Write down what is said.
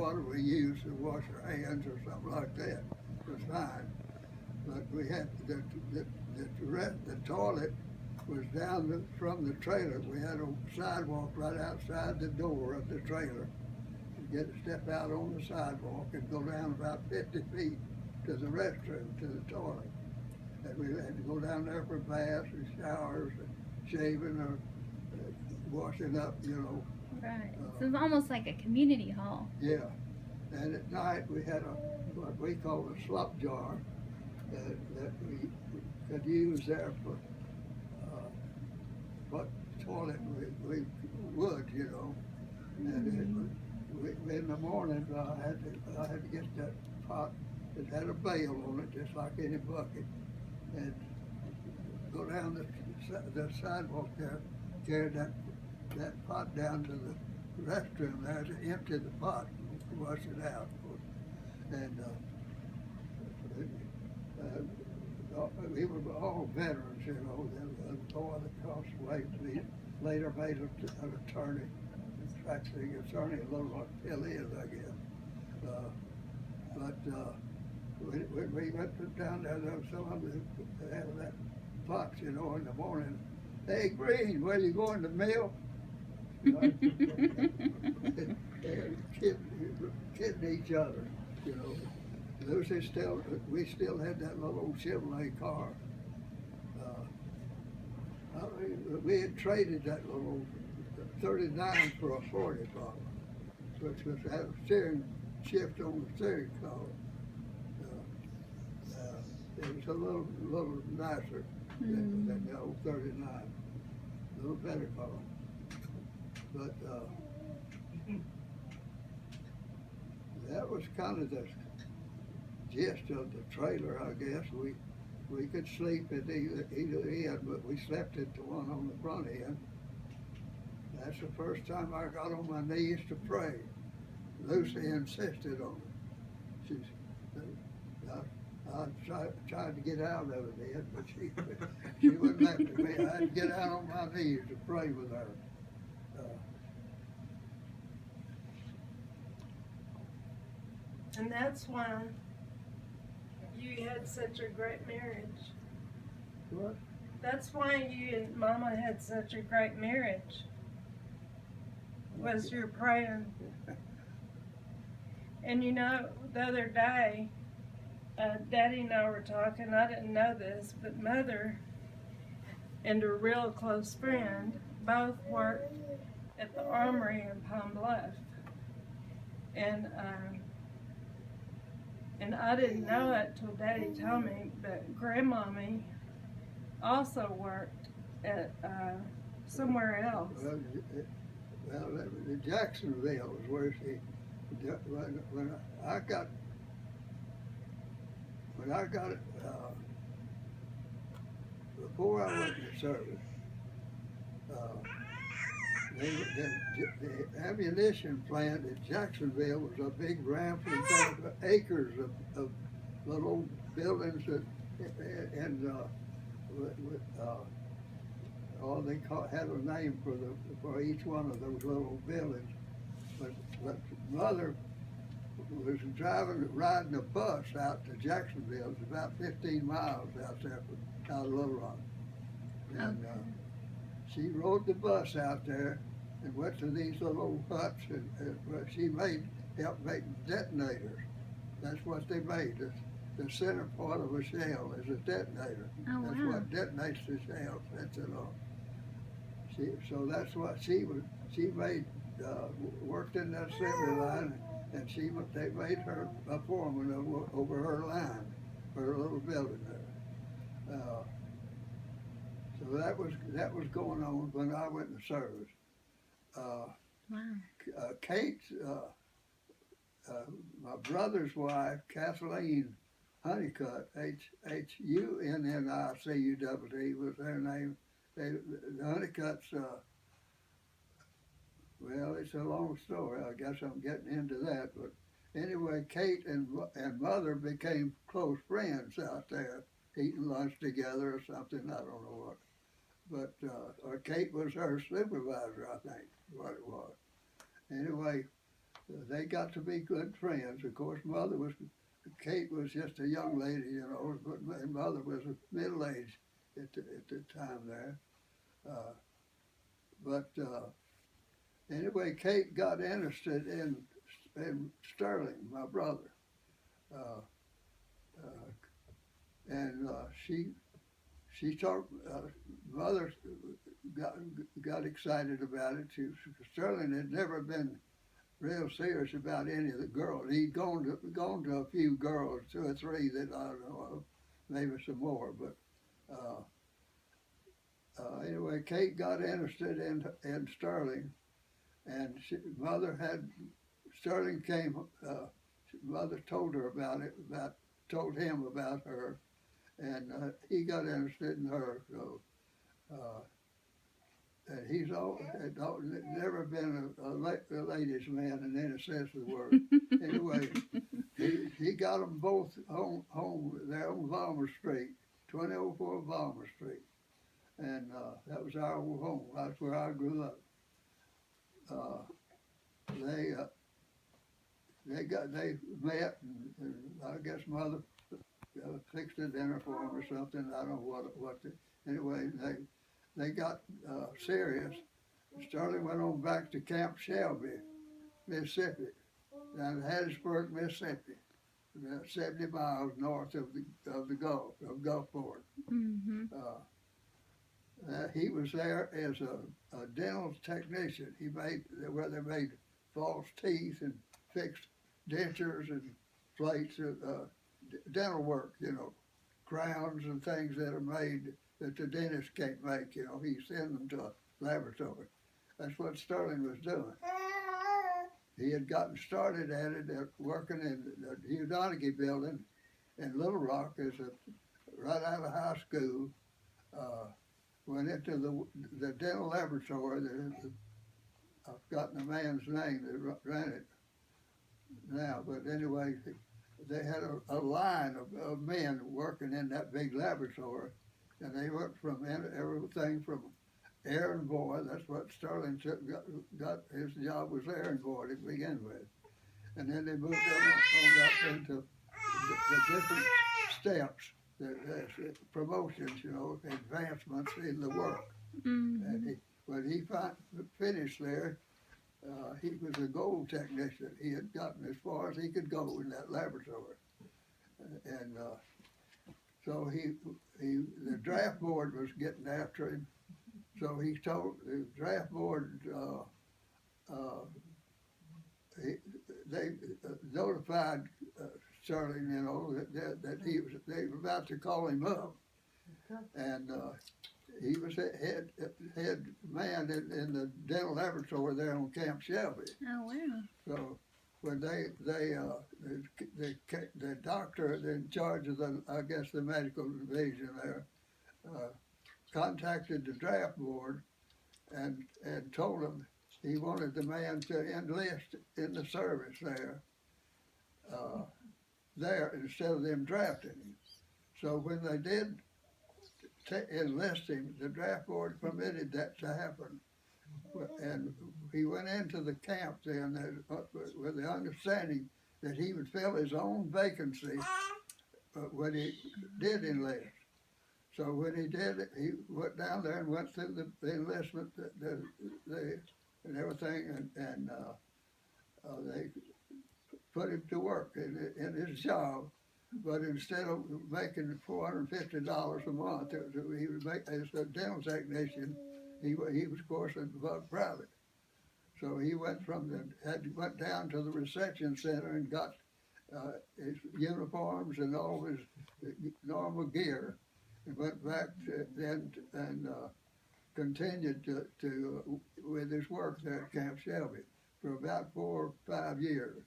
water we used to wash our hands or something like that was fine. But we had the toilet was down from the trailer. We had a sidewalk right outside the door of the trailer. You get to step out on the sidewalk and go down about 50 feet to the restroom, to the toilet. And we had to go down there for baths and showers and shaving or washing up, Right. So it's almost like a community hall. Yeah. And at night we had what we call a slop jar that we could use there for what toilet we would, And in the morning I had to get that pot that had a bail on it, just like any bucket, and go down the sidewalk there, carry that pot down to the restroom there to empty the pot, wash it out, and we were all veterans, The boy that crossed away later made an attorney, actually attorney a little like Phil is, I guess. We went down there was some of them had that box, in the morning. Hey, Green, where you going to mill? Kidding each other, we still had that little old Chevrolet car. We had traded that little 39 for a 40 probably, which was had a steering shift on the steering column. It was a little nicer than the old 39, a little better car. But that was kind of the gist of the trailer, I guess. We could sleep at either end, but we slept at the one on the front end. That's the first time I got on my knees to pray. Lucy insisted on it. I tried to get out of it then, but she wouldn't let me. I had to get out on my knees to pray with her. And that's why you had such a great marriage. What? That's why you and Mama had such a great marriage. Was your praying. And the other day, Daddy and I were talking. I didn't know this, but Mother and her real close friend both worked at the armory in Palm Bluff. And I didn't know it till Daddy told me, but Grandmommy also worked at somewhere else. Well, Jacksonville is where when I got before I went to service, the ammunition plant in Jacksonville was a big ramp with acres of little buildings and they had a name for each one of those little buildings. But Mother was riding a bus out to Jacksonville. It's about 15 miles out there out of Little Rock. And she rode the bus out there and went to these little huts and she helped make detonators. That's what they made. The center part of a shell is a detonator. Oh, that's wow. what detonates the shell, sets it off. So that's what she made, worked in that assembly line, and they made her a foreman over her line, her little building there. So that was going on when I went in service. Wow. Kate, my brother's wife, Kathleen Honeycutt, Hunniccutt was their name. The Honeycutts, well, it's a long story. I guess I'm getting into that. But anyway, Kate and Mother became close friends out there, eating lunch together or something. I don't know what. But Kate was her supervisor, I think, what it was. Anyway, they got to be good friends. Of course, Kate was just a young lady, you know, but my mother was middle-aged at the time there. Anyway, Kate got interested in Sterling, my brother, uh, uh, and she talked. Mother got excited about it. Sterling had never been real serious about any of the girls. He'd gone to a few girls, 2 or 3 that I don't know of, maybe some more. But anyway, Kate got interested in Sterling, and Sterling came. Mother told her about it. Told him about her, and he got interested in her. So. And he's never been a ladies' man in any sense of the word. Anyway, he got them both home there on Valmer Street, 2004 Valmer Street, and that was our old home. That's where I grew up. They met, and I guess Mother fixed a dinner for them or something. I don't know what. Anyway, they got serious. Sterling went on back to Camp Shelby, Mississippi, down in Hattiesburg, Mississippi, about 70 miles north of Gulfport. Mm-hmm. He was there as a dental technician. They made false teeth and fixed dentures and plates, dental work, you know, crowns and things that are made that the dentist can't make, you know. He sent them to a laboratory. That's what Sterling was doing. He had gotten started at it, working in the Hugh Donaghy building in Little Rock right out of high school. Went into the dental laboratory. I've forgotten the man's name that ran it now, but anyway, they had a line of men working in that big laboratory, and they worked from everything from errand boy. That's what Sterling got. His job was errand boy to begin with, and then they moved on up into the different steps, the promotions, you know, advancements in the work. Mm-hmm. And when he finished there, he was a gold technician. He had gotten as far as he could go in that laboratory, and so the draft board was getting after him. So he told the draft board, they notified Sterling, you know, that they were about to call him up, and he was head man in the dental laboratory there on Camp Shelby. Oh wow! So when the doctor in charge of the medical division there contacted the draft board and told him he wanted the man to enlist in the service there instead of them drafting him. So when they did enlist him, the draft board permitted that to happen. And he went into the camp then with the understanding that he would fill his own vacancy when he did enlist. So when he did, he went down there and went through the enlistment and everything, and they put him to work in his job. But instead of making $450 a month, he would make as a dental technician. He was, of course, above private. So he went went down to the reception center and got his uniforms and all his normal gear, and went back and continued to with his work there at Camp Shelby for about 4 or 5 years.